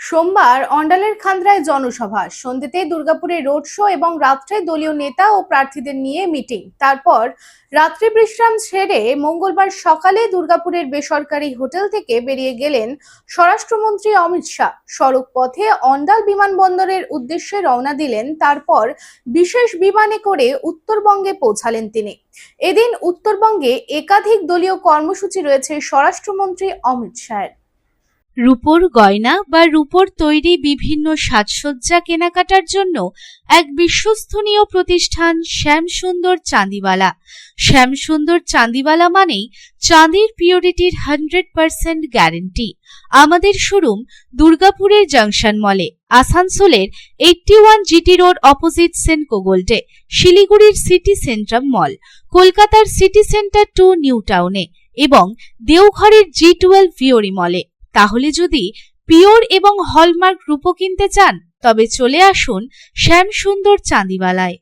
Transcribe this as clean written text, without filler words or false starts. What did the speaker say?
সোমবার অন্ডালের খান্দ্রায় জনসভা, সন্ধ্যেতে দুর্গাপুরে রোড শো এবং রাত্রে দলীয় নেতা ও প্রার্থীদের নিয়ে মিটিং। তারপর রাত্রি বিশ্রাম ছেড়ে মঙ্গলবার সকালে দুর্গাপুরের বেসরকারি হোটেল থেকে বেরিয়ে গেলেন স্বরাষ্ট্রমন্ত্রী অমিত শাহ। সড়ক পথে অন্ডাল বিমানবন্দরের উদ্দেশ্যে রওনা দিলেন। তারপর বিশেষ বিমানে করে উত্তরবঙ্গে পৌঁছালেন তিনি। এদিন উত্তরবঙ্গে একাধিক দলীয় কর্মসূচি রয়েছে স্বরাষ্ট্রমন্ত্রী অমিত শাহের। রূপোর গয়না বা রূপোর তৈরি বিভিন্ন সাজসজ্জা কেনাকাটার জন্য এক বিশ্বস্তনীয় প্রতিষ্ঠান শ্যামসুন্দর চাঁদিওয়ালা। শ্যামসুন্দর চাঁদিওয়ালা মানেই চাঁদির পিওরিটির 100% গ্যারেন্টি। আমাদের শোরুম দুর্গাপুরের জংশন মলে, আসানসোলের 81 জিটি রোড অপোজিট সেনকো গোল্ডে, শিলিগুড়ির সিটি সেন্ট্রাম মল, কলকাতার সিটি সেন্টার 2 নিউ টাউনে এবং দেওঘরের G12 ভিওরি মলে। তাহলে যদি পিওর এবং হলমার্ক রূপো কিনতে চান তবে চলে আসুন শ্যামসুন্দর চাঁদিওয়ালায়।